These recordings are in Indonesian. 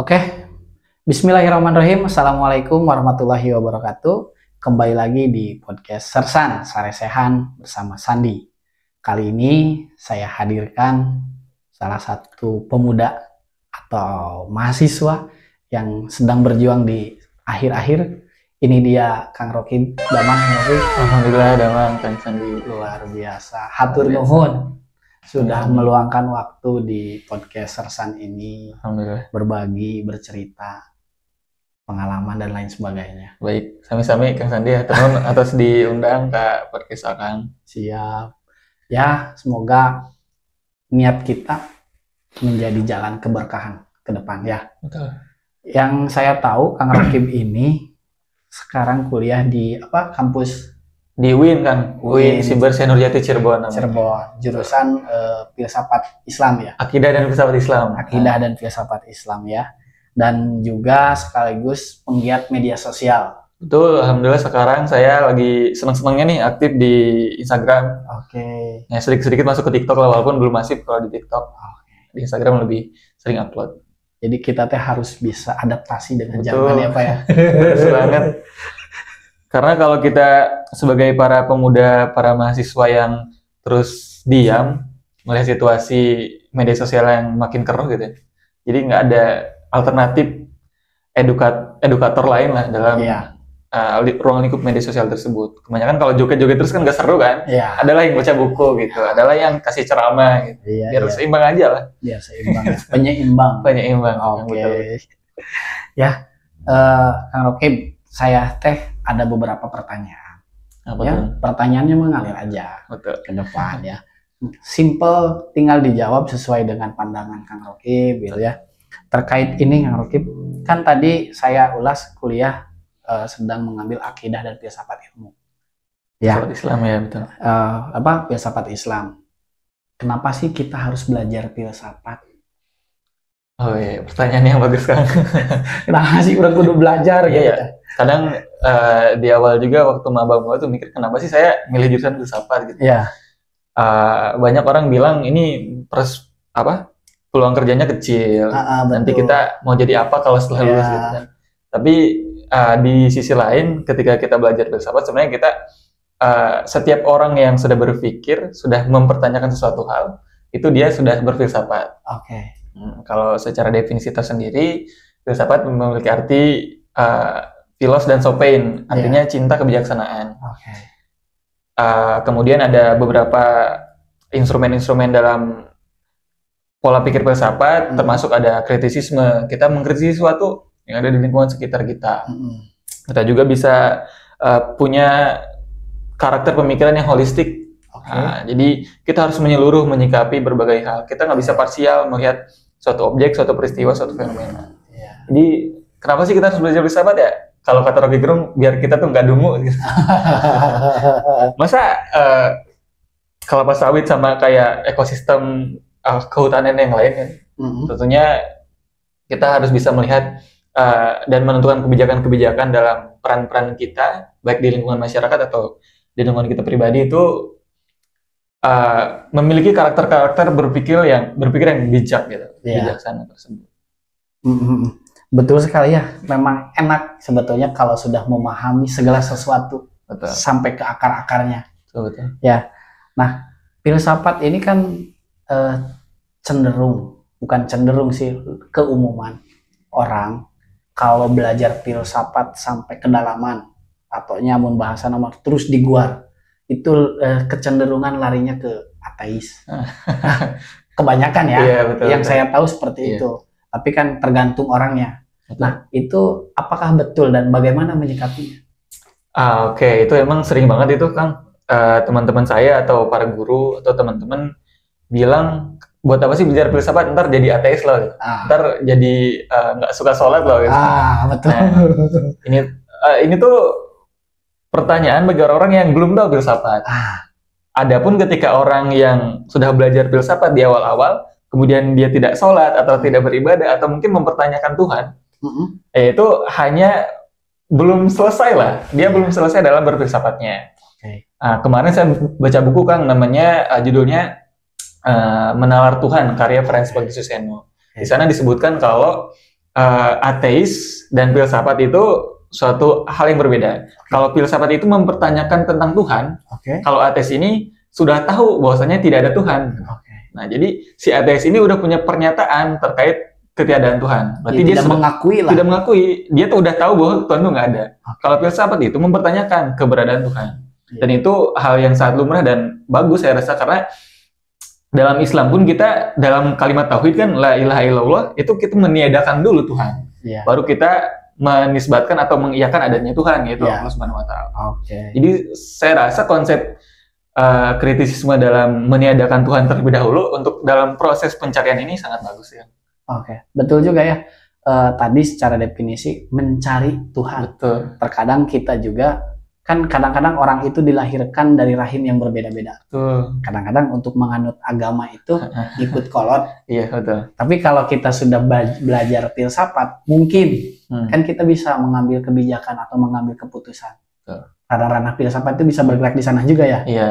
Oke, Bismillahirrahmanirrahim. Assalamualaikum warahmatullahi wabarakatuh. Kembali lagi di podcast Sersan Saresehan bersama Sandi. Kali ini saya hadirkan salah satu pemuda atau mahasiswa yang sedang berjuang di akhir-akhir. Ini dia Kang Rokim. Damang Rokim. Alhamdulillah Damang Kang Sandi. Luar biasa. Hatur nuhun sudah meluangkan waktu di podcast Sersan ini. Alhamdulillah. Berbagi, bercerita, pengalaman dan lain sebagainya. Baik, sami-sami Kang Sandi ya, teman atas diundang ke podcast Akang. Siap. Ya, semoga niat kita menjadi jalan keberkahan ke depan ya. Betul. Yang saya tahu Kang Rakib ini sekarang kuliah di kampus Di UIN kan, UIN Siber Senurjati Cirebon namanya. Cirebon, jurusan Filsafat Islam ya. Akidah dan Filsafat Islam. Akidah dan Filsafat Islam ya. Dan juga sekaligus penggiat media sosial. Betul, alhamdulillah sekarang saya lagi senang-senangnya nih aktif di Instagram. Oke. Ya sedikit-sedikit masuk ke TikTok lah, walaupun belum masif kalau di TikTok. Di Instagram lebih sering upload. Jadi kita teh harus bisa adaptasi dengan Betul. zaman ya Pak ya. Betul banget. Karena kalau kita sebagai para pemuda, para mahasiswa yang terus diam melihat situasi media sosial yang makin keruh gitu ya. Jadi nggak ada alternatif edukator lain lah dalam ruang lingkup media sosial tersebut. Kebanyakan kalau joget-joget terus kan nggak seru kan. Iya. Adalah yang baca buku gitu, adalah yang kasih ceramah gitu. Iya, Biar seimbang aja lah. Biar seimbang. Penyeimbang. Penyeimbang. Oke. Ya, Kang Rokim, saya teh ada beberapa pertanyaan. Apa Ya, tuh? pertanyaannya mengalir aja Betul. ke depan ya. Simple, tinggal dijawab sesuai dengan pandangan Kang Rokim ya. Terkait ini Kang Rokim, kan tadi saya ulas kuliah sedang mengambil akidah dan filsafat ilmu. Ya. Filsafat Islam ya, betul. Filsafat Islam. Kenapa sih kita harus belajar filsafat? Oh iya, pertanyaan yang bagus kan. Kenapa sih udah kudu belajar gitu? Iya. Kadang di awal juga waktu maba tuh mikir kenapa sih saya milih jurusan filsafat gitu. Iya. Banyak orang bilang ini peluang kerjanya kecil. Nanti Betul. kita mau jadi apa kalau setelah lulus gitu kan. Tapi di sisi lain ketika kita belajar filsafat sebenarnya kita setiap orang yang sudah berpikir, sudah mempertanyakan sesuatu hal, itu dia sudah berfilsafat. Oke. Kalau secara definisi tersendiri, filsafat memiliki arti philos dan sopein, artinya cinta kebijaksanaan. Oke. Kemudian ada beberapa instrumen-instrumen dalam pola pikir filsafat, termasuk ada kritisisme. Kita mengkritisi sesuatu yang ada di lingkungan sekitar kita. Kita juga bisa punya karakter pemikiran yang holistik. Jadi kita harus menyeluruh menyikapi berbagai hal. Kita nggak bisa parsial melihat suatu objek, suatu peristiwa, suatu fenomena. Jadi kenapa sih kita harus belajar filsafat ya? Kalau kata Rocky Gerung, biar kita tuh nggak dungu. Gitu. Masa kelapa sawit sama kayak ekosistem kehutanan yang lain kan? Tentunya kita harus bisa melihat dan menentukan kebijakan-kebijakan dalam peran-peran kita, baik di lingkungan masyarakat atau di lingkungan kita pribadi itu memiliki karakter-karakter berpikir yang bijak gitu, bijaksana tersebut. Betul sekali ya. Memang enak sebetulnya kalau sudah memahami segala sesuatu. Betul. Sampai ke akar-akarnya. Betul. Ya. Nah, filsafat ini kan bukan cenderung sih, keumuman orang kalau belajar filsafat sampai kedalaman atau nyamun bahasa nama terus diguar. Itu kecenderungan larinya ke ateis. Kebanyakan ya, iya, betul, yang betul. saya tahu seperti itu. Tapi kan tergantung orangnya. Betul. Nah, itu apakah betul dan bagaimana menyikapinya? Oke, itu emang sering banget itu Kang. Teman-teman saya atau para guru atau teman-teman bilang, buat apa sih belajar filsafat? Ntar jadi ateis loh. Ntar jadi nggak suka sholat loh. Gitu. Betul. Nah, ini tuh pertanyaan bagi orang-orang yang belum tahu filsafat. Adapun ketika orang yang sudah belajar filsafat di awal-awal, kemudian dia tidak sholat atau tidak beribadah atau mungkin mempertanyakan Tuhan, itu hanya belum selesai lah. Dia belum selesai dalam berfilsafatnya. Kemarin saya baca buku Kang, namanya judulnya Menalar Tuhan, karya Franz Bagisuceno. Di sana disebutkan kalau ateis dan filsafat itu suatu hal yang berbeda. Kalau filsafat itu mempertanyakan tentang Tuhan, kalau ateis ini sudah tahu bahwasanya tidak ada Tuhan. Nah, jadi si ateis ini udah punya pernyataan terkait ketiadaan Tuhan. Berarti dia tidak mengakui lah. Tidak mengakui. Dia tuh udah tahu bahwa Tuhan itu nggak ada. Kalau filsafat itu mempertanyakan keberadaan Tuhan. Dan itu hal yang sangat lumrah dan bagus saya rasa, karena dalam Islam pun kita dalam kalimat tauhid kan la ilaha illallah itu kita meniadakan dulu Tuhan. Baru kita menisbatkan atau mengiyakan adanya Tuhan, yaitu Allah Subhanahu wa taala. Jadi saya rasa konsep kritisisme dalam meniadakan Tuhan terlebih dahulu untuk dalam proses pencarian ini sangat bagus ya. Betul juga ya. Tadi secara definisi mencari Tuhan. Betul. Terkadang kita juga kan kadang-kadang orang itu dilahirkan dari rahim yang berbeda-beda. Kadang-kadang untuk menganut agama itu ikut kolot. Iya, betul. Tapi kalau kita sudah belajar filsafat, mungkin kan kita bisa mengambil kebijakan atau mengambil keputusan. Ranah-ranah filsafat itu bisa bergerak di sana juga ya? Iya.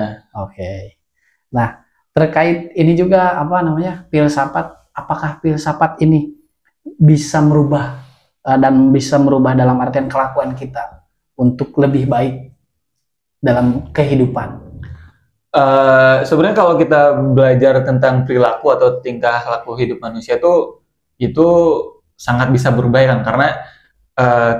Nah, terkait ini juga filsafat, apakah filsafat ini bisa merubah dan bisa merubah dalam artian kelakuan kita untuk lebih baik dalam kehidupan? Sebenarnya kalau kita belajar tentang perilaku atau tingkah laku hidup manusia itu sangat bisa berubah kan, karena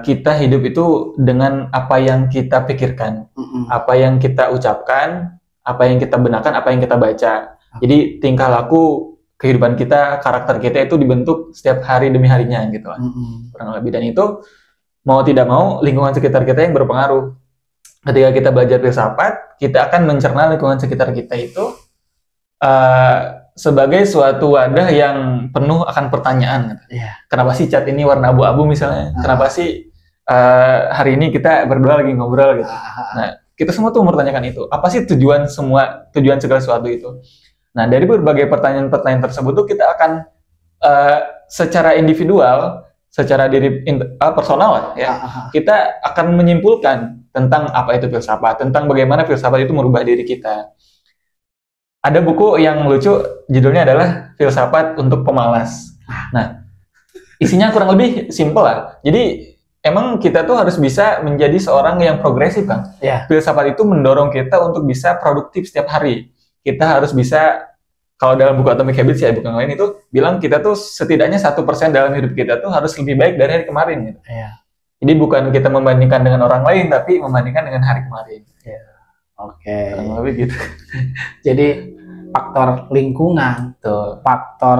kita hidup itu dengan apa yang kita pikirkan, apa yang kita ucapkan, apa yang kita benarkan, apa yang kita baca. Jadi tingkah laku kehidupan kita, karakter kita itu dibentuk setiap hari demi harinya gitu lah. Kurang lebih. Dan itu mau tidak mau lingkungan sekitar kita yang berpengaruh. Ketika kita belajar filsafat, kita akan mencerna lingkungan sekitar kita itu sebagai suatu wadah yang penuh akan pertanyaan. Kenapa sih cat ini warna abu-abu misalnya? Kenapa sih hari ini kita berdua lagi ngobrol gitu? Nah, kita semua tuh mempertanyakan itu. Apa sih tujuan segala sesuatu itu? Nah, dari berbagai pertanyaan-pertanyaan tersebut tuh kita akan secara individual, secara diri personal ya, kita akan menyimpulkan tentang apa itu filsafat, tentang bagaimana filsafat itu merubah diri kita. Ada buku yang lucu, judulnya adalah Filsafat untuk Pemalas. Nah, isinya kurang lebih simpel lah. Jadi emang kita tuh harus bisa menjadi seorang yang progresif kan. Filsafat itu mendorong kita untuk bisa produktif setiap hari. Kita harus bisa, kalau dalam buku Atomic Habits ya, buku yang lain itu bilang kita tuh setidaknya 1% dalam hidup kita tuh harus lebih baik dari hari kemarin gitu. Jadi bukan kita membandingkan dengan orang lain, tapi membandingkan dengan hari kemarin. Kurang lebih gitu. Jadi faktor lingkungan, faktor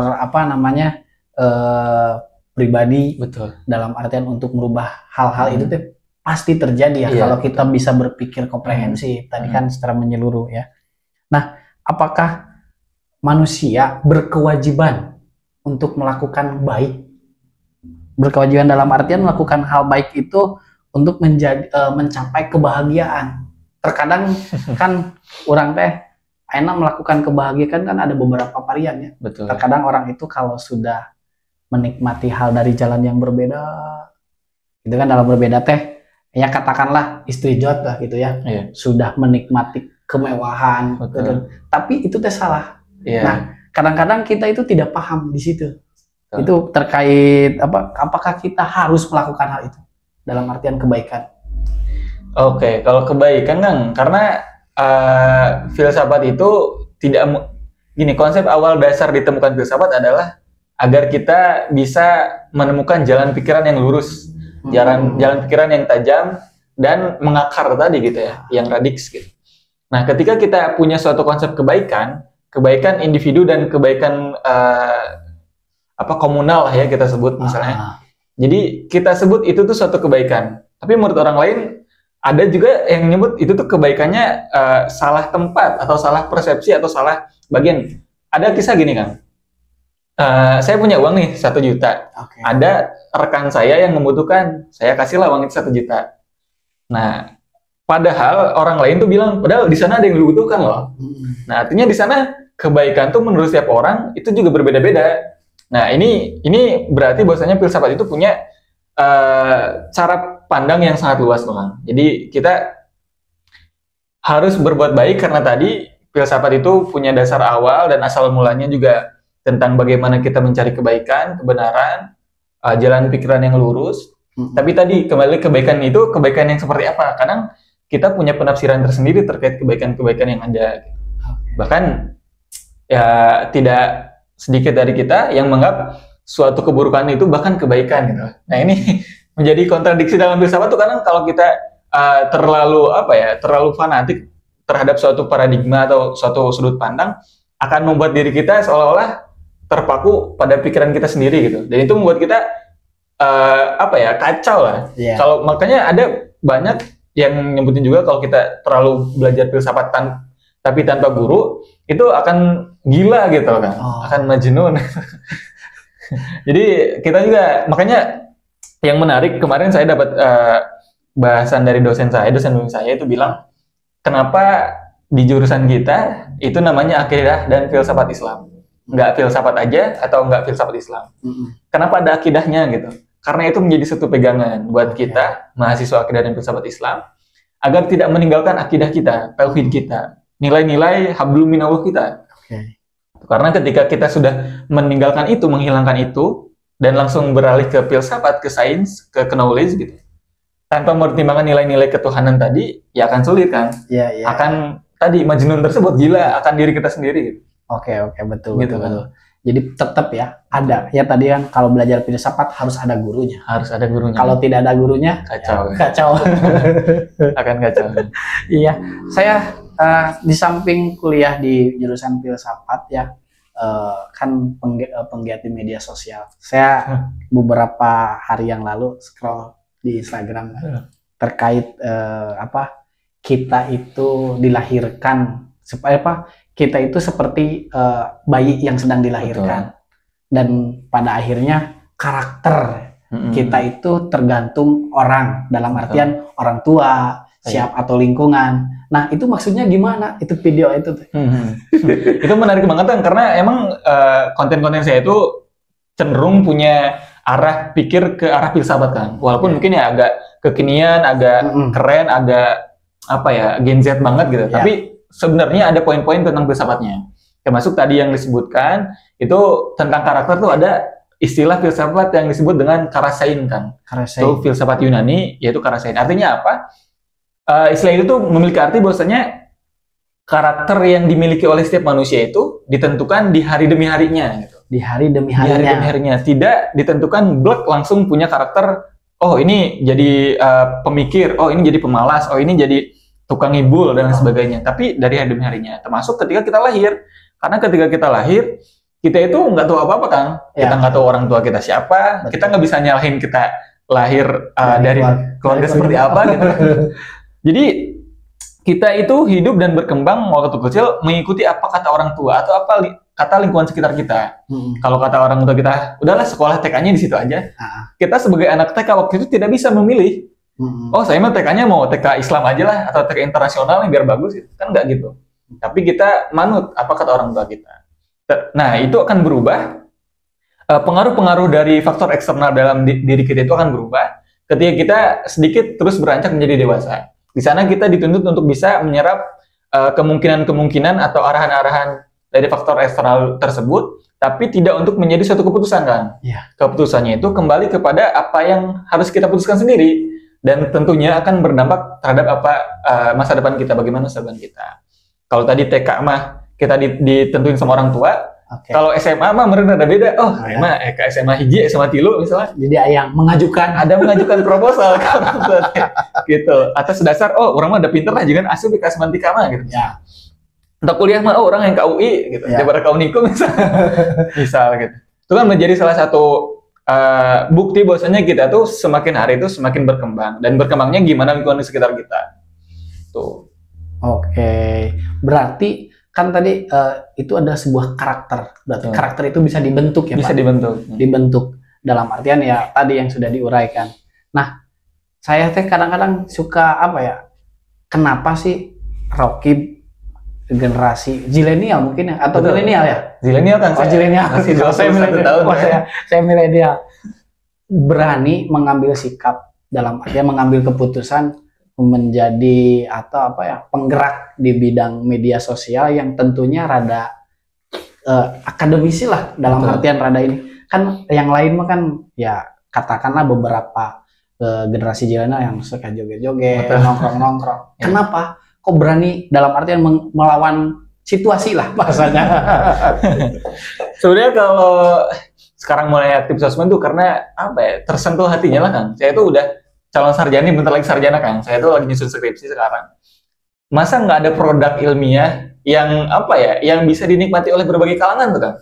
pribadi, dalam artian untuk merubah hal-hal itu tuh pasti terjadi ya, kalau kita bisa berpikir komprehensif. Tadi kan secara menyeluruh ya. Nah, apakah manusia berkewajiban untuk melakukan baik? Berkewajiban dalam artian melakukan hal baik itu untuk mencapai kebahagiaan. Terkadang kan orang enak melakukan kebahagiaan kan ada beberapa varian ya. Terkadang orang itu kalau sudah menikmati hal dari jalan yang berbeda, itu kan dalam berbeda ya katakanlah istri jod lah gitu ya, sudah menikmati kemewahan, gitu. Tapi itu salah. Nah, kadang-kadang kita itu tidak paham di situ. Itu terkait apakah kita harus melakukan hal itu dalam artian kebaikan? Kalau kebaikan kan, karena filsafat itu konsep awal dasar ditemukan filsafat adalah agar kita bisa menemukan jalan pikiran yang lurus, jalan pikiran yang tajam dan mengakar tadi gitu ya, yang radix gitu. Nah, ketika kita punya suatu konsep kebaikan individu dan kebaikan komunal lah ya kita sebut misalnya. Jadi kita sebut itu tuh suatu kebaikan. Tapi menurut orang lain ada juga yang nyebut itu tuh kebaikannya salah tempat atau salah persepsi atau salah bagian. Ada kisah gini kan. Saya punya uang nih 1 juta. Ada rekan saya yang membutuhkan, saya kasihlah uang itu 1 juta. Nah, padahal orang lain tuh bilang, padahal di sana ada yang dibutuhkan loh. Nah, artinya di sana kebaikan tuh menurut setiap orang itu juga berbeda-beda. Nah, ini berarti bahwasanya filsafat itu punya cara pandang yang sangat luas, Bang. Jadi kita harus berbuat baik karena tadi filsafat itu punya dasar awal dan asal mulanya juga tentang bagaimana kita mencari kebaikan, kebenaran, jalan pikiran yang lurus. Tapi tadi kembali kebaikan itu kebaikan yang seperti apa? Kadang kita punya penafsiran tersendiri terkait kebaikan-kebaikan yang ada. Bahkan ya tidak sedikit dari kita yang menganggap suatu keburukan itu bahkan kebaikan gitu. Nah ini menjadi kontradiksi dalam filsafat tuh kadang kalau kita terlalu fanatik terhadap suatu paradigma atau suatu sudut pandang akan membuat diri kita seolah-olah terpaku pada pikiran kita sendiri gitu. Dan itu membuat kita kacau lah. Yeah. Kalau makanya ada banyak yang nyebutin juga kalau kita terlalu belajar filsafat tapi tanpa guru itu akan gila gitu kan, akan majnun. Jadi kita juga makanya yang menarik kemarin saya dapat bahasan dari dosen bimbing saya itu bilang kenapa di jurusan kita itu namanya akidah dan filsafat Islam, nggak filsafat aja atau nggak filsafat Islam. Kenapa ada akidahnya gitu? Karena itu menjadi satu pegangan buat kita mahasiswa akidah dan filsafat Islam agar tidak meninggalkan akidah kita, tauhid kita, nilai-nilai hablum minallah kita. Karena ketika kita sudah meninggalkan itu, menghilangkan itu, dan langsung beralih ke filsafat, ke sains, ke knowledge gitu, tanpa mempertimbangkan nilai-nilai ketuhanan tadi, ya akan sulit kan? Akan tadi majnun tersebut gila akan diri kita sendiri. Oke, betul. Jadi tetap ya ada. Ya tadi kan kalau belajar filsafat harus ada gurunya. Kalau tidak ada gurunya, kacau. Akan kacau. Iya, saya di samping kuliah di jurusan filsafat ya, kan penggiat di media sosial. Saya beberapa hari yang lalu scroll di Instagram terkait kita itu dilahirkan supaya kita itu seperti bayi yang sedang dilahirkan. Dan pada akhirnya karakter kita itu tergantung orang, dalam artian orang tua, siap atau lingkungan. Nah itu maksudnya gimana? Itu video itu. Itu menarik banget kan, karena emang konten-konten saya itu cenderung punya arah pikir ke arah filsafat kan. Walaupun mungkin ya agak kekinian, agak keren, agak Gen Z banget gitu. Tapi sebenarnya ada poin-poin tentang filsafatnya. Termasuk tadi yang disebutkan itu tentang karakter tuh ada istilah filsafat yang disebut dengan karasein kan. Itu filsafat Yunani yaitu karasein. Artinya apa? Istilah itu tuh memiliki arti bahwasanya karakter yang dimiliki oleh setiap manusia itu ditentukan di hari demi harinya gitu. Di hari demi harinya. Tidak ditentukan blek langsung punya karakter. Oh ini jadi pemikir, oh ini jadi pemalas, oh ini jadi tukang ngibul dan sebagainya. Tapi dari hari demi harinya, termasuk ketika kita lahir. Karena ketika kita lahir, kita itu nggak tahu apa-apa kan. Kita nggak tahu orang tua kita siapa. Betul. Kita nggak bisa nyalahin kita lahir dari keluarga seperti apa gitu. Jadi kita itu hidup dan berkembang waktu kecil mengikuti apa kata orang tua atau apa kata lingkungan sekitar kita. Kalau kata orang tua kita, udahlah sekolah TK-nya di situ aja. Kita sebagai anak TK waktu itu tidak bisa memilih. Oh saya mah TK-nya mau TK Islam aja lah atau TK internasional yang biar bagus gitu. Kan nggak gitu. Tapi kita manut apa kata orang tua kita. Nah itu akan berubah. Pengaruh-pengaruh dari faktor eksternal dalam diri kita itu akan berubah ketika kita sedikit terus beranjak menjadi dewasa. Di sana kita dituntut untuk bisa menyerap kemungkinan-kemungkinan atau arahan-arahan dari faktor eksternal tersebut, tapi tidak untuk menjadi suatu keputusan kan. Keputusannya itu kembali kepada apa yang harus kita putuskan sendiri. Dan tentunya akan berdampak terhadap masa depan kita, bagaimana masa depan kita. Kalau tadi TK mah kita ditentuin sama orang tua, kalau SMA mah mereka ada beda. Oh, emang ke SMA hiji, SMA tilu misalnya. Jadi yang mengajukan proposal kan, gitu. Atas dasar, oh orang mah ada pinter lah, jangan asup ke semantika mah gitu. Untuk kuliah mah, oh orang yang ke UI gitu, daripada ke Unikum misal gitu. Itu kan menjadi salah satu bukti bahwasanya kita tuh semakin hari itu semakin berkembang, dan berkembangnya gimana lingkungan di sekitar kita tuh. Berarti kan tadi itu ada sebuah karakter, berarti karakter itu bisa dibentuk ya bisa Pak? Dibentuk dalam artian ya tadi yang sudah diuraikan. Nah saya kadang-kadang suka kenapa sih Rocky generasi zilenial mungkin ya, atau milenial ya? Zilenial kan? Zilenial. Masih 21 tahun. Saya milenial. Berani mengambil sikap dalam artian mengambil keputusan menjadi penggerak di bidang media sosial yang tentunya rada akademisi lah dalam artian rada ini. Kan yang lain mah kan ya katakanlah beberapa generasi milenial yang suka joget-joget, Betul. nongkrong-nongkrong. Ya. Kenapa? Kok berani dalam artian melawan situasi lah bahasanya. Sebenarnya kalau sekarang mulai aktif sosmed tuh karena apa ya, tersentuh hatinya lah Kang. Saya tuh udah calon sarjana, bentar lagi sarjana Kang. Saya tuh lagi nyusun skripsi sekarang. Masa nggak ada produk ilmiah yang apa ya, yang bisa dinikmati oleh berbagai kalangan tuh Kang?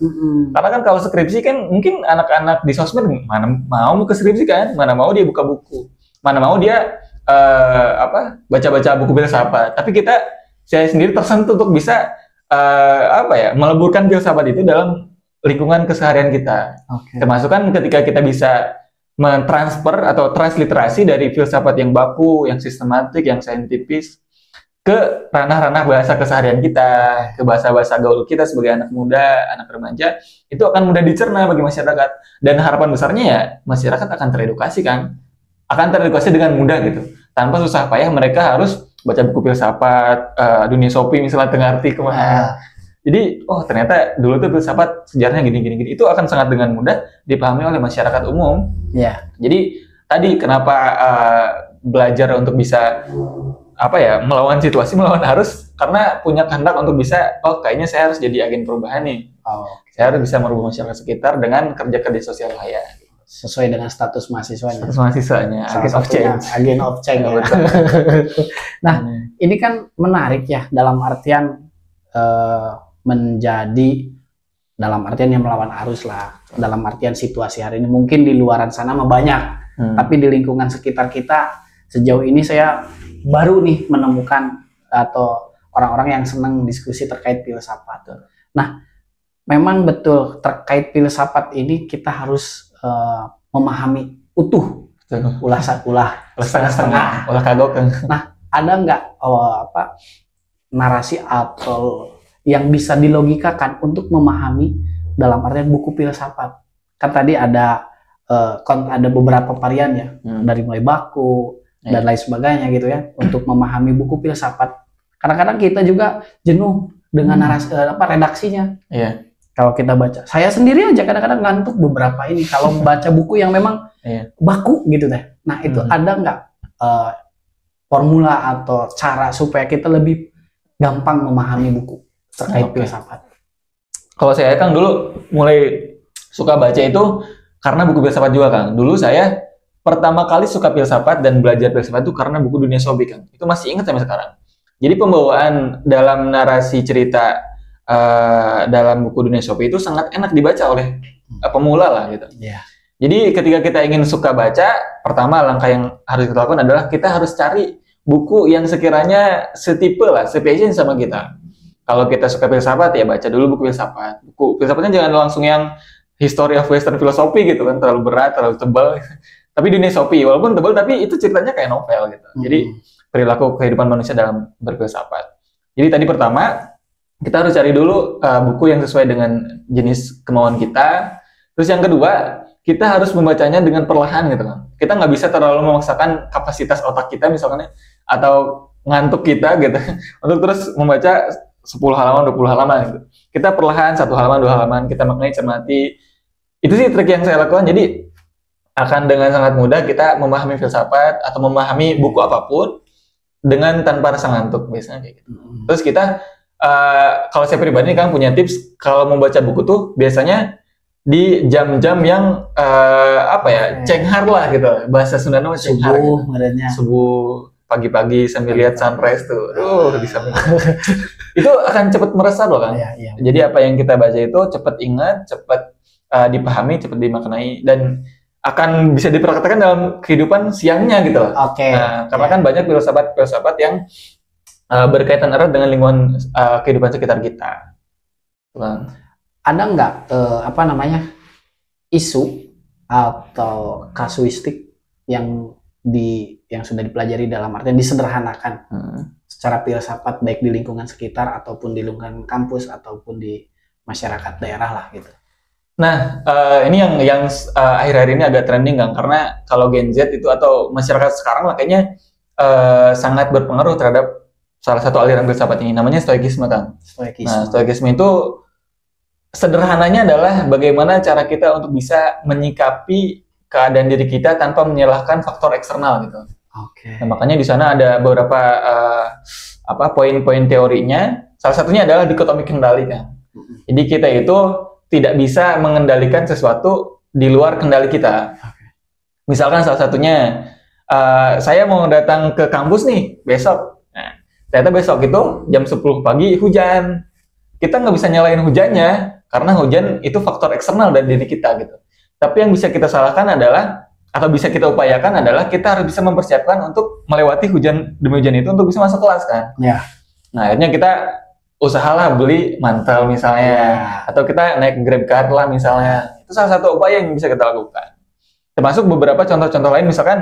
Karena kan kalau skripsi kan mungkin anak-anak di sosmed mana mau ke skripsi kan, mana mau dia buka buku, mana mau dia baca-baca buku filsafat. Tapi saya sendiri tersentuh untuk bisa meleburkan filsafat itu dalam lingkungan keseharian kita. Termasuk kan ketika kita bisa mentransfer atau transliterasi dari filsafat yang baku, yang sistematik, yang saintifis ke ranah-ranah bahasa keseharian kita, ke bahasa-bahasa gaul kita sebagai anak muda, anak remaja, itu akan mudah dicerna bagi masyarakat. Dan harapan besarnya ya, masyarakat akan teredukasi kan, akan teredukasi dengan mudah gitu, tanpa susah payah mereka harus baca buku filsafat, dunia Sopi misalnya tengah arti kemana. Jadi, ternyata dulu tuh filsafat sejarahnya gini. Itu akan sangat dengan mudah dipahami oleh masyarakat umum. Ya. Jadi, tadi kenapa belajar untuk bisa melawan situasi, melawan arus, karena punya kehendak untuk bisa, kayaknya saya harus jadi agen perubahan nih. Saya harus bisa merubah masyarakat sekitar dengan kerja-kerja sosial saya. Sesuai dengan status mahasiswanya. Status mahasiswanya, agen of change. Agen of change. Ya. Nah, ini kan menarik ya, dalam artian menjadi, dalam artian yang melawan arus lah. Dalam artian situasi hari ini mungkin di luaran sana mah banyak, tapi di lingkungan sekitar kita sejauh ini saya baru nih menemukan atau orang-orang yang senang diskusi terkait filsafat. Nah, memang betul terkait filsafat ini kita harus memahami utuh, ulah setengah-setengah, ulah kagok. Nah, ada nggak narasi atau yang bisa dilogikakan untuk memahami dalam artian buku filsafat? Kan tadi ada beberapa varian ya, dari mulai baku dan lain sebagainya gitu ya, untuk memahami buku filsafat. Kadang-kadang kita juga jenuh dengan narasi redaksinya. Iya. Kalau kita baca, saya sendiri aja kadang-kadang ngantuk beberapa ini kalau baca buku yang memang baku gitu deh. Nah, itu ada nggak formula atau cara supaya kita lebih gampang memahami buku terkait filsafat? Kalau saya Kang dulu mulai suka baca itu karena buku filsafat juga Kang. Dulu saya pertama kali suka filsafat dan belajar filsafat itu karena buku Dunia Sobi Kang. Itu masih ingat sampai sekarang. Jadi pembawaan dalam narasi cerita dalam buku Dunia Sobi itu sangat enak dibaca oleh pemula lah gitu. Yeah. Jadi ketika kita ingin suka baca, pertama langkah yang harus kita lakukan adalah kita harus cari buku yang sekiranya setipe lah, sepassion sama kita. Kalau kita suka filsafat ya baca dulu buku filsafat. Buku filsafatnya jangan langsung yang History of Western Philosophy gitu kan, terlalu berat, terlalu tebal. Tapi Dunia Sobi walaupun tebal tapi itu ceritanya kayak novel gitu. Jadi perilaku kehidupan manusia dalam berfilsafat. Jadi tadi pertama kita harus cari dulu buku yang sesuai dengan jenis kemauan kita. Terus yang kedua, kita harus membacanya dengan perlahan gitu kan. Kita nggak bisa terlalu memaksakan kapasitas otak kita misalkan atau ngantuk kita gitu untuk terus membaca 10 halaman, 20 halaman gitu. Kita perlahan 1 halaman, 2 halaman, kita maknai, cermati. Itu sih trik yang saya lakukan. Jadi akan dengan sangat mudah kita memahami filsafat atau memahami buku apapun dengan tanpa rasa ngantuk biasanya kayak gitu. Terus kita kalau saya pribadi kan punya tips kalau membaca buku tuh biasanya di jam-jam yang cenghar lah gitu, bahasa Sunda nama cenghar gitu. Subuh pagi-pagi sambil lihat sunrise tuh, bisa itu akan cepat meresap loh kan. Jadi apa yang kita baca itu cepat ingat, cepat dipahami, cepat dimaknai, dan akan bisa dipraktekkan dalam kehidupan siangnya gitu. Karena kan banyak filsafat yang berkaitan erat dengan lingkungan kehidupan sekitar kita. Ada nggak isu atau kasuistik yang sudah dipelajari dalam artian disederhanakan secara filsafat baik di lingkungan sekitar ataupun di lingkungan kampus ataupun di masyarakat daerah lah gitu. Nah, ini yang akhir-akhir ini agak trending kan, karena kalau Gen Z itu atau masyarakat sekarang makanya sangat berpengaruh terhadap salah satu aliran filsafat ini, namanya Stoikisme kan. Nah, Stoikisme itu sederhananya adalah bagaimana cara kita untuk bisa menyikapi keadaan diri kita tanpa menyalahkan faktor eksternal gitu. Oke. Nah, makanya di sana ada beberapa poin-poin teorinya. Salah satunya adalah dikotomi kendali kan. Jadi kita itu tidak bisa mengendalikan sesuatu di luar kendali kita. Misalkan salah satunya saya mau datang ke kampus nih besok. Nah, ternyata besok itu jam 10 pagi hujan. Kita nggak bisa nyalain hujannya karena hujan itu faktor eksternal dari diri kita gitu. Tapi yang bisa kita salahkan adalah atau bisa kita upayakan adalah kita harus bisa mempersiapkan untuk melewati hujan demi hujan itu untuk bisa masuk kelas kan. Ya. Nah, akhirnya kita usahalah beli mantel misalnya, atau kita naik GrabCard lah misalnya. Itu salah satu upaya yang bisa kita lakukan. Termasuk beberapa contoh-contoh lain, misalkan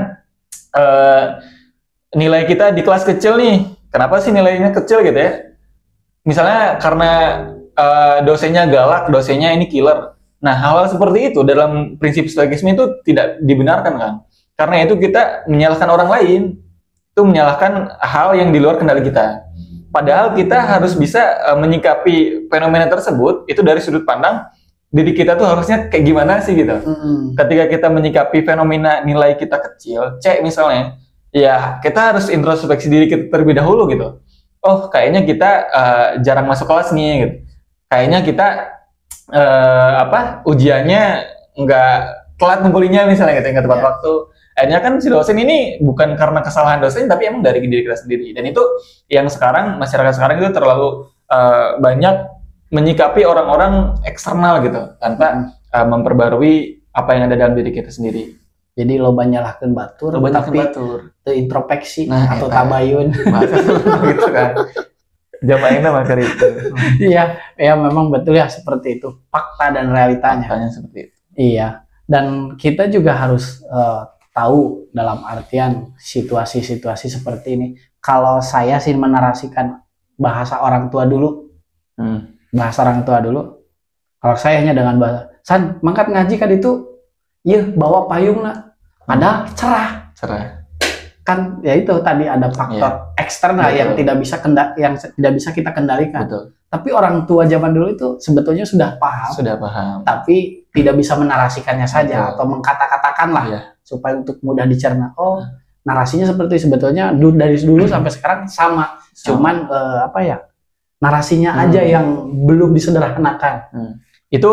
nilai kita di kelas kecil nih, kenapa sih nilainya kecil gitu ya? Misalnya karena dosennya galak, dosennya ini killer. Nah, hal-hal seperti itu dalam prinsip stoikisme itu tidak dibenarkan kan? Karena itu kita menyalahkan orang lain, itu menyalahkan hal yang di luar kendali kita. Padahal kita harus bisa menyikapi fenomena tersebut itu dari sudut pandang diri kita tuh harusnya kayak gimana sih gitu. Ketika kita menyikapi fenomena nilai kita kecil, C misalnya, ya kita harus introspeksi diri kita terlebih dahulu gitu. Oh, kayaknya kita jarang masuk kelas nih gitu. Kayaknya kita ujiannya nggak telat ngumpulinnya misalnya gitu, nggak tepat waktu. Akhirnya kan si dosen ini bukan karena kesalahan dosen, tapi emang dari diri kita sendiri. Dan itu yang sekarang, masyarakat sekarang itu terlalu banyak menyikapi orang-orang eksternal gitu, tanpa memperbarui apa yang ada dalam diri kita sendiri. Jadi loba nyalahkeun batur, tapi teu introspeksi atau tabayun. Gitu kan. Jamaahnya maka itu. Iya, ya memang betul ya seperti itu. Fakta dan realitanya. Faktanya seperti itu. Iya, dan kita juga harus tahu dalam artian situasi-situasi seperti ini. Kalau saya sih menarasikan bahasa orang tua dulu, bahasa orang tua dulu. Kalau saya hanya dengan bahasa, San, mangkat ngaji kan itu, iya bawa payung lah, padahal cerah. Kan ya itu tadi ada faktor eksternal yang tidak bisa kita kendalikan. Betul. Tapi orang tua zaman dulu itu sebetulnya sudah paham. Tapi tidak bisa menarasikannya saja atau mengkata-katakan lah supaya untuk mudah dicerna. Oh, narasinya seperti sebetulnya dari dulu sampai sekarang sama. Cuman narasinya aja yang belum disederhanakan. Itu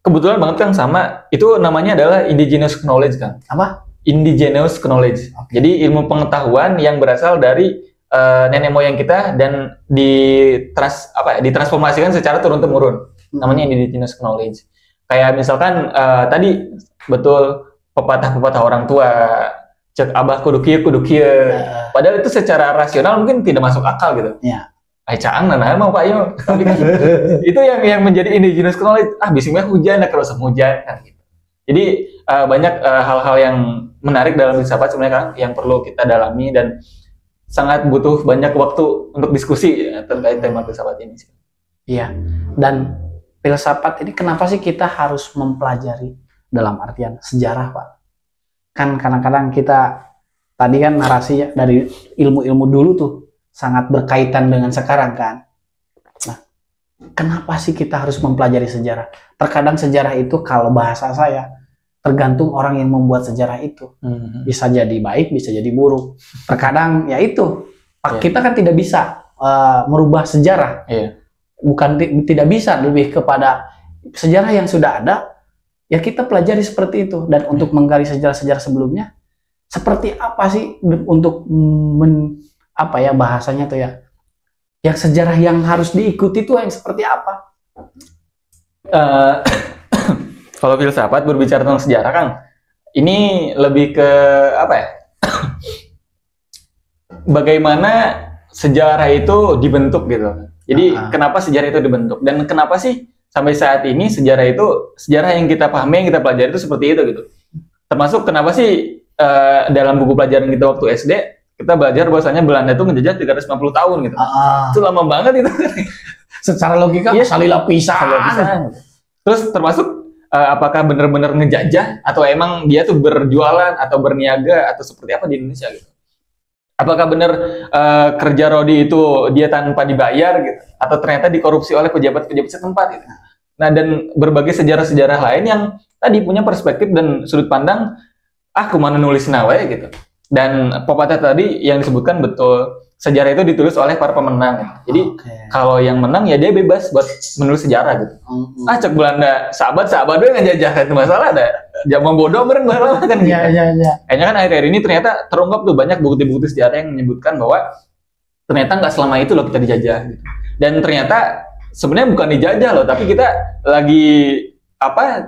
kebetulan banget kan sama. Itu namanya adalah indigenous knowledge kan. Apa? Indigenous knowledge. Jadi ilmu pengetahuan yang berasal dari nenek moyang kita dan ditransformasikan secara turun-temurun. Namanya indigenous knowledge. Kayak misalkan tadi betul pepatah-pepatah orang tua, cek abah kudu kieu. Padahal itu secara rasional mungkin tidak masuk akal gitu. Iya. Caang nah mau Pak yo. Tapi kan itu yang menjadi indigenous knowledge. Biasanya hujan terus hujan kan gitu. Jadi banyak hal-hal yang menarik dalam filsafat sebenarnya kan yang perlu kita dalami dan sangat butuh banyak waktu untuk diskusi terkait tema filsafat ini. Iya. Dan filsafat ini kenapa sih kita harus mempelajari dalam artian sejarah, Pak? Kan kadang-kadang kita tadi kan narasinya dari ilmu-ilmu dulu tuh sangat berkaitan dengan sekarang kan. Nah, kenapa sih kita harus mempelajari sejarah? Terkadang sejarah itu kalau bahasa saya tergantung orang yang membuat sejarah itu. Bisa jadi baik, bisa jadi buruk. Terkadang ya itu kita kan tidak bisa merubah sejarah. Bukan tidak bisa, lebih kepada sejarah yang sudah ada ya kita pelajari seperti itu. Dan untuk menggali sejarah-sejarah sebelumnya seperti apa sih untuk bahasanya tuh ya, yang sejarah yang harus diikuti tuh yang seperti apa? Kalau filsafat berbicara tentang sejarah kan, ini lebih ke bagaimana sejarah itu dibentuk gitu. Jadi kenapa sejarah itu dibentuk dan kenapa sih sampai saat ini sejarah yang kita pahami, yang kita pelajari itu seperti itu gitu. Termasuk kenapa sih dalam buku pelajaran kita waktu SD kita belajar bahwasanya Belanda itu menjajah 350 tahun gitu. Itu lama banget itu. Secara logika salila pisan. Terus termasuk apakah benar-benar ngejajah atau emang dia tuh berjualan atau berniaga atau seperti apa di Indonesia gitu? Apakah benar kerja Rodi itu dia tanpa dibayar gitu? Atau ternyata dikorupsi oleh pejabat-pejabat setempat gitu? Nah, dan berbagai sejarah-sejarah lain yang tadi punya perspektif dan sudut pandang kemana nulis nawe gitu. Dan pepatah tadi yang disebutkan betul, sejarah itu ditulis oleh para pemenang. Jadi kalau yang menang ya dia bebas buat menulis sejarah gitu. Cek Belanda sahabat gue ngejajah itu masalah ada. Zaman bodoh meren masalah kan gitu. Iya. Kayaknya kan akhir-akhir ini ternyata terungkap tuh banyak bukti-bukti sejarah yang menyebutkan bahwa ternyata nggak selama itu loh kita dijajah gitu. Dan ternyata sebenarnya bukan dijajah loh, tapi kita lagi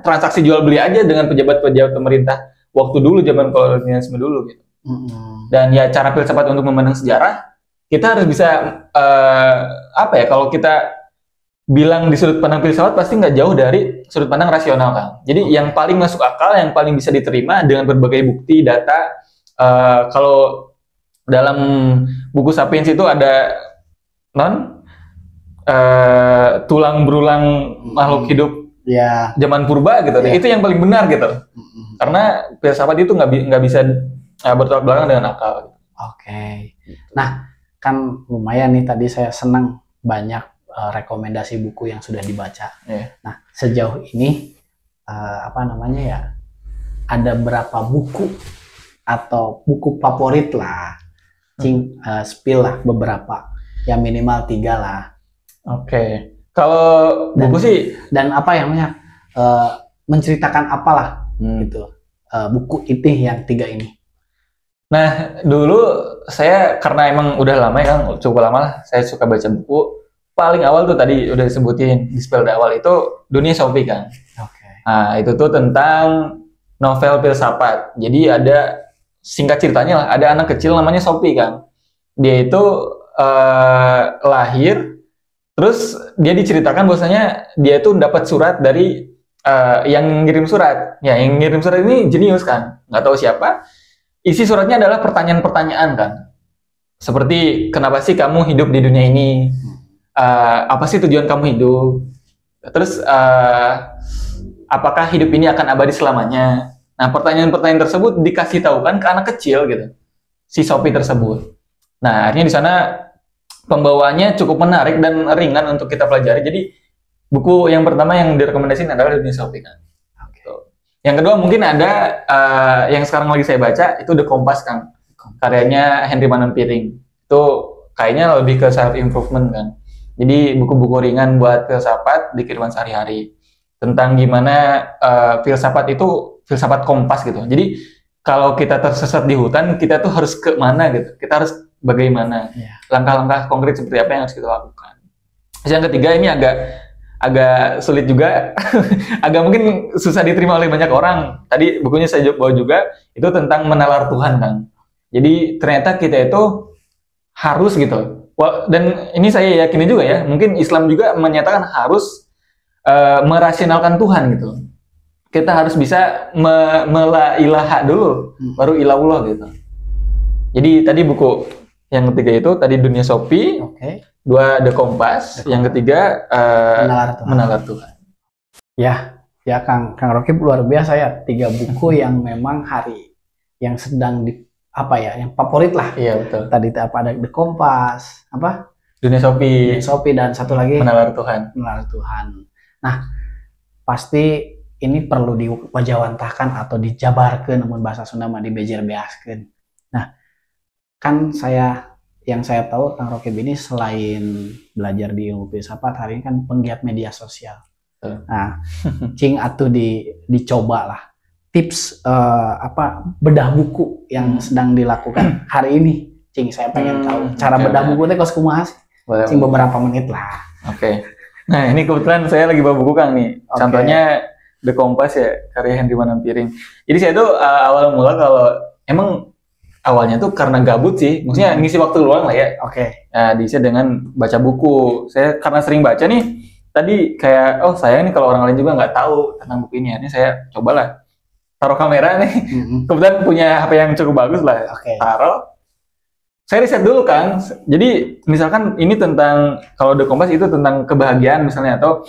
transaksi jual beli aja dengan pejabat-pejabat pemerintah waktu dulu zaman kolonialisme dulu gitu. Dan ya cara filsafat untuk memandang sejarah kita harus bisa kalau kita bilang di sudut pandang filsafat pasti nggak jauh dari sudut pandang rasional kan. Jadi yang paling masuk akal, yang paling bisa diterima dengan berbagai bukti, data. Kalau dalam buku Sapiens itu ada tulang berulang makhluk hidup zaman purba gitu. Itu yang paling benar gitu. Karena filsafat itu nggak bisa bertolak belakang dengan akal. Nah, kan lumayan nih tadi saya senang banyak rekomendasi buku yang sudah dibaca. Nah, sejauh ini ada berapa buku atau buku favorit lah, spill lah beberapa, ya minimal 3 lah. Kalau buku sih dan menceritakan apalah gitu buku itu yang 3 ini. Nah, dulu saya karena emang udah lama ya kan, cukup lama lah saya suka baca buku. Paling awal tuh tadi udah disebutin di spill di awal itu Dunia Sophie kan. Nah, itu tuh tentang novel filsafat. Jadi ada singkat ceritanya lah, ada anak kecil namanya Sophie kan. Dia itu lahir, terus dia diceritakan bahwasanya dia itu dapat surat dari yang ngirim surat. Ya, yang ngirim surat ini jenius kan, nggak tahu siapa. Isi suratnya adalah pertanyaan-pertanyaan kan. Seperti kenapa sih kamu hidup di dunia ini? Apa sih tujuan kamu hidup? Terus apakah hidup ini akan abadi selamanya? Nah, pertanyaan-pertanyaan tersebut dikasih tahu kan ke anak kecil gitu. Si Sophie tersebut. Nah, akhirnya di sana pembawaannya cukup menarik dan ringan untuk kita pelajari. Jadi buku yang pertama yang direkomendasikan adalah Dunia Sophie kan. Yang kedua mungkin ada yang sekarang lagi saya baca itu The Compass kan, karyanya Henry Manan Piring. Itu kayaknya lebih ke self improvement kan. Jadi buku-buku ringan buat filsafat di kehidupan sehari-hari tentang gimana filsafat itu filsafat kompas gitu. Jadi kalau kita tersesat di hutan, kita tuh harus ke mana gitu. Kita harus bagaimana, langkah-langkah konkret seperti apa yang harus kita lakukan. Terus yang ketiga ini agak sulit juga, agak mungkin susah diterima oleh banyak orang. Tadi bukunya saya bawa juga, itu tentang menalar Tuhan kan. Jadi ternyata kita itu harus gitu. Dan ini saya yakini juga ya, mungkin Islam juga menyatakan harus merasionalkan Tuhan gitu. Kita harus bisa mela ilaha dulu, baru ilallah gitu. Jadi tadi buku yang ketiga itu tadi Dunia Sophie. 2 The Compass, yang ketiga Menalar Tuhan. Ya Kang Rokib luar biasa ya, 3 buku yang memang yang sedang yang favorit lah. Iya betul. Tadi ada The Compass, Dunia Sophie dan satu lagi Menalar Tuhan. Nah, pasti ini perlu diwajawantahkan atau dijabarkan namun bahasa Sunda mah dibejer beaskeun. Nah, kan yang saya tahu Kang Rokib ini selain belajar di ilmu filsafat, hari ini kan penggiat media sosial. Nah, cing atuh dicoba lah tips bedah buku yang sedang dilakukan hari ini. Cing, saya pengen tahu cara bedah buku teh kos kumaha sih? Cing beberapa menit lah. Nah, ini kebetulan saya lagi bawa buku Kang nih. Contohnya The Compass ya, karya Henry Manan Piring. Jadi saya tuh awal mula kalau emang awalnya tuh karena gabut sih, maksudnya ngisi waktu luang lah ya. Nah, diisi dengan baca buku. Saya karena sering baca nih, tadi kayak saya nih kalau orang lain juga nggak tahu tentang buku ini. Ini saya cobalah taruh kamera nih. Kebetulan punya HP yang cukup bagus lah. Taruh. Saya riset dulu kan. Jadi misalkan ini tentang kalau The Compass itu tentang kebahagiaan misalnya atau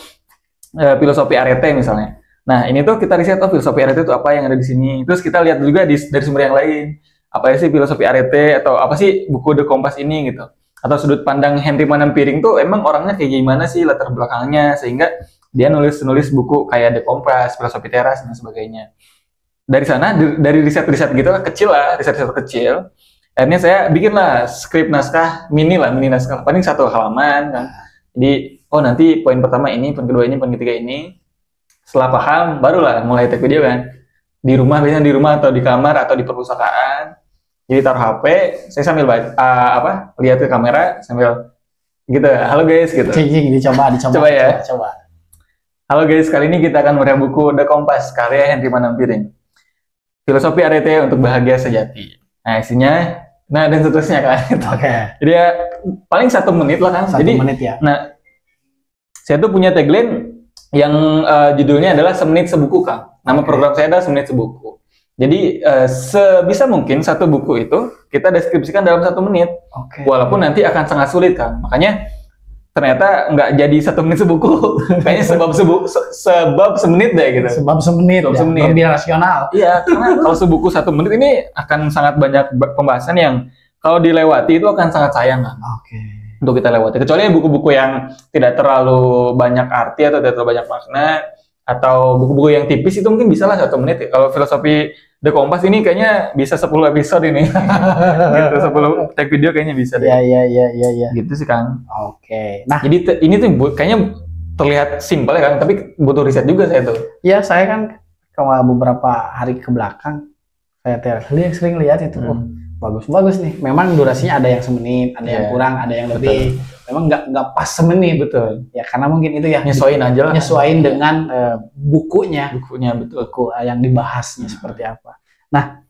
filosofi Arete misalnya. Nah, ini tuh kita riset filosofi Arete itu apa yang ada di sini. Terus kita lihat juga dari sumber yang lain. Apa sih filosofi Arete atau apa sih buku The Compass ini gitu. Atau sudut pandang Henry Manan Piring tuh emang orangnya kayak gimana sih latar belakangnya sehingga dia nulis buku kayak The Compass, filosofi teras dan sebagainya. dari sana dari riset-riset gitu lah, riset-riset kecil. Akhirnya saya bikinlah skrip naskah mini naskah paling 1 halaman kan. Jadi nanti poin pertama ini, poin kedua ini, poin ketiga ini. Setelah paham barulah mulai take video kan. Di rumah, biasanya di rumah atau di kamar atau di perpustakaan. Jadi taruh HP, saya sambil lihat ke kamera sambil gitu. Halo guys gitu. Dicoba ya. Halo guys, kali ini kita akan meriah buku The Kompas karya Henry Manampiring. Filosofi Arete untuk Bahagia Sejati. Nah, isinya dan seterusnya kan. Oke. Jadi ya paling 1 menit lah kan. 1 menit ya. Nah, saya tuh punya tagline yang judulnya adalah semenit sebuku, Kang. Nama program saya adalah semenit sebuku. Jadi sebisa mungkin 1 buku itu kita deskripsikan dalam 1 menit. Walaupun nanti akan sangat sulit, Kang. Makanya ternyata nggak jadi 1 menit sebuku. Kayaknya sebab semenit deh gitu. Sebab semenit. Lebih rasional. Iya, karena kalau sebuku 1 menit ini akan sangat banyak pembahasan yang kalau dilewati itu akan sangat sayang, Kang. Untuk kita lewati. Kecuali buku-buku yang tidak terlalu banyak arti atau tidak terlalu banyak makna, atau buku-buku yang tipis itu mungkin bisa lah 1 menit. Kalau filosofi The Kompas ini kayaknya bisa 10 episode ini. Gitu, 10 take video kayaknya bisa deh. Iya. Gitu sih, Kang. Nah, jadi ini tuh kayaknya terlihat simpel ya, Kang, tapi butuh riset juga saya tuh. Iya, saya kan kalau beberapa hari ke belakang saya sering lihat itu. Bagus nih. Memang durasinya ada yang semenit, ada yang kurang, ada yang lebih. Memang nggak pas semenit. Betul. Ya karena mungkin itu ya. Nyesuaiin aja lah. Nyesuaiin dengan bukunya betul. Buku yang dibahasnya seperti apa. Nah,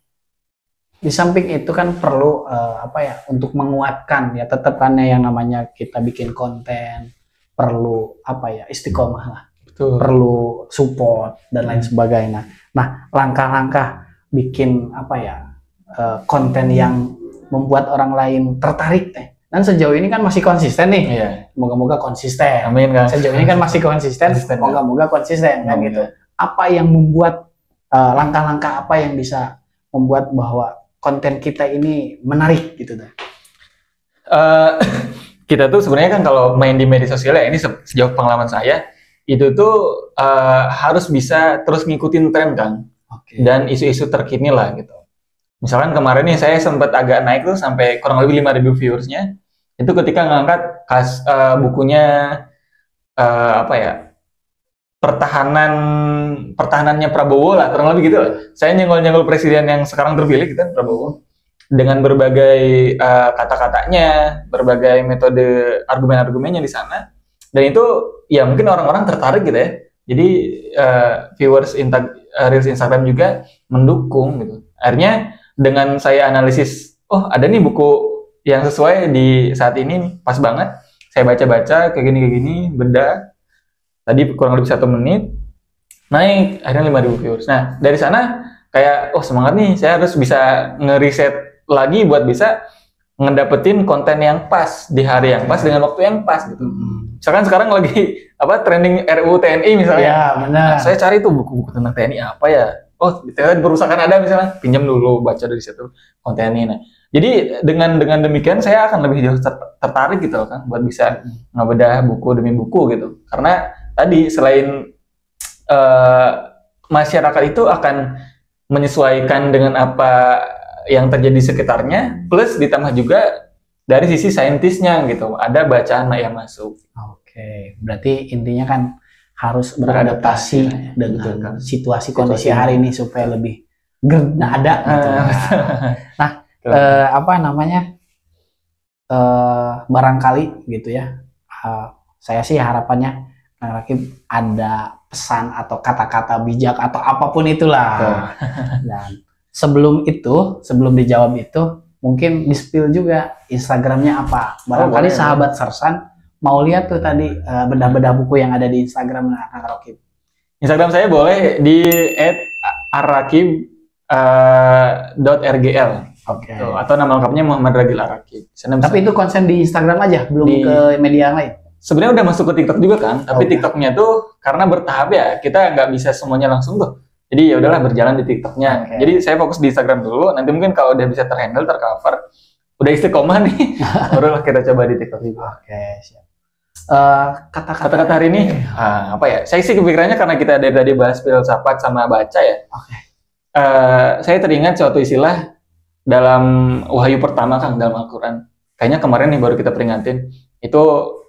di samping itu kan perlu untuk menguatkan ya, tetap kan yang namanya kita bikin konten perlu istiqomah lah. Betul. Perlu support dan lain sebagainya. Nah, langkah-langkah bikin konten yang membuat orang lain tertarik deh. Dan sejauh ini kan masih konsisten nih. Iya. Moga-moga konsisten. Amin, Kang. Sejauh ini kan masih konsisten. Moga-moga konsisten kan gitu. Apa yang membuat langkah-langkah apa yang bisa membuat bahwa konten kita ini menarik gitu dah. Kita tuh sebenarnya kan kalau main di media sosial ya, ini sejauh pengalaman saya itu tuh harus bisa terus ngikutin tren, Kang. Dan isu-isu terkini lah gitu. Misalkan kemarin nih saya sempat agak naik tuh sampai kurang lebih 5.000 viewersnya. Itu ketika ngangkat bukunya pertahanannya Prabowo lah, kurang lebih gitu. Saya nyenggol-nyenggol presiden yang sekarang terpilih gitu, Prabowo. Dengan berbagai kata-katanya, berbagai metode argumen-argumennya di sana. Dan itu ya mungkin orang-orang tertarik gitu ya. Jadi viewers Reels Instagram juga mendukung gitu. Akhirnya dengan saya analisis, ada nih buku yang sesuai di saat ini nih, pas banget. Saya baca-baca kayak gini, bedah. Tadi kurang lebih 1 menit, naik, akhirnya 5.000 viewers. Nah, dari sana kayak, semangat nih, saya harus bisa ngeriset lagi buat bisa ngedapetin konten yang pas, di hari yang pas, dengan waktu yang pas gitu. Misalkan sekarang lagi, trending RUU TNI misalnya. Ya, benar. Nah, saya cari tuh buku-buku tentang TNI apa ya. Di perusahaan ada misalnya, pinjam dulu, baca dari situ konten ini. Nah, jadi dengan demikian saya akan lebih jauh tertarik gitu kan, buat bisa ngebedah buku demi buku gitu. Karena tadi selain masyarakat itu akan menyesuaikan dengan apa yang terjadi di sekitarnya, plus ditambah juga dari sisi saintisnya gitu, ada bacaan yang masuk. Berarti intinya kan harus beradaptasi dengan situasi kondisi hari ini supaya lebih ada gitu. Barangkali gitu ya. Saya sih harapannya Kang Rakib ada pesan atau kata-kata bijak atau apapun itulah. Dan sebelum dijawab itu, mungkin di-spill juga Instagramnya apa. Barangkali sahabat Sersan mau lihat tuh tadi bedah-bedah buku yang ada di Instagram Kang Rakib. Instagram saya boleh di @arrakib.rgl. Atau nama lengkapnya Muhammad Ragil Ar-Rakib. Tapi itu konsen di Instagram aja, belum ke media yang lain? Sebenarnya udah masuk ke TikTok juga kan, tapi TikToknya tuh karena bertahap ya, kita nggak bisa semuanya langsung tuh. Jadi ya udahlah berjalan di TikToknya. Jadi saya fokus di Instagram dulu, nanti mungkin kalau udah bisa terhandle, tercover, udah istiqomah nih, barulah kita coba di TikTok juga. Siap. Kata-kata hari ini, Saya sih kepikirannya karena kita dari tadi bahas filsafat sama baca ya. saya teringat suatu istilah dalam wahyu pertama Kang dalam Al-Quran. Kayaknya kemarin nih baru kita peringatin. Itu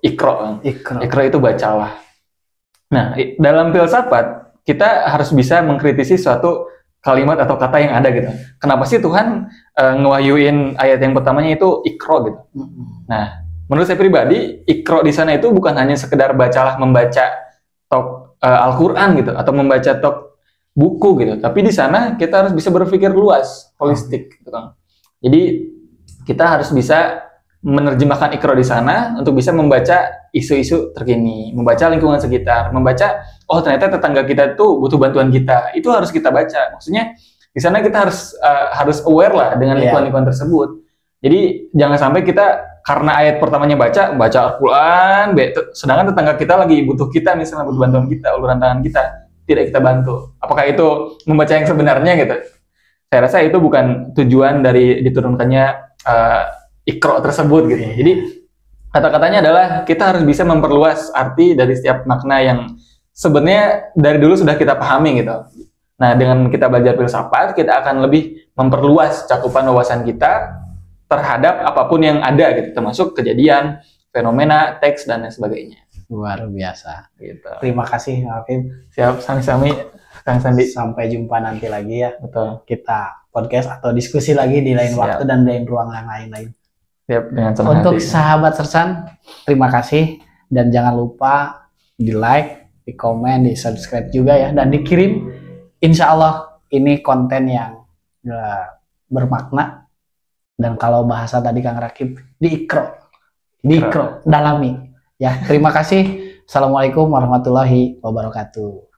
Iqra, Kang. Iqra itu bacalah. Nah, dalam filsafat kita harus bisa mengkritisi suatu kalimat atau kata yang ada gitu. Kenapa sih Tuhan ngewahyuin ayat yang pertamanya itu Iqra gitu? Nah, menurut saya pribadi, Iqra di sana itu bukan hanya sekedar membaca tok Al-Quran gitu, atau membaca tok buku gitu. Tapi di sana kita harus bisa berpikir luas, holistik gitu kan. Jadi kita harus bisa menerjemahkan Iqra di sana untuk bisa membaca isu-isu terkini, membaca lingkungan sekitar, membaca oh ternyata tetangga kita tuh butuh bantuan kita. Itu harus kita baca. Maksudnya di sana kita harus aware lah dengan lingkungan-lingkungan tersebut. Jadi jangan sampai kita karena ayat pertamanya baca Al-Quran, sedangkan tetangga kita lagi butuh kita, misalnya butuh bantuan kita, uluran tangan kita, tidak kita bantu. Apakah itu membaca yang sebenarnya gitu? Saya rasa itu bukan tujuan dari diturunkannya Iqra tersebut gitu. Jadi kata-katanya adalah kita harus bisa memperluas arti dari setiap makna yang sebenarnya dari dulu sudah kita pahami gitu. Nah, dengan kita belajar filsafat, kita akan lebih memperluas cakupan wawasan kita terhadap apapun yang ada gitu, termasuk kejadian, fenomena, teks dan lain sebagainya. Luar biasa. Gitu. Terima kasih, Alvin. Siap, sami-sami, Kang Sandi. Sampai jumpa nanti lagi ya. Betul. Kita podcast atau diskusi lagi di lain waktu dan lain ruang yang lain-lain. Siap, dengan senang Untuk hati. sahabat Sersan, terima kasih dan jangan lupa di like, di komen, di subscribe juga ya, dan dikirim. Insya Allah ini konten yang bermakna. Dan kalau bahasa tadi Kang Rakib, di Iqra, dalami. Ya, terima kasih. Assalamualaikum warahmatullahi wabarakatuh.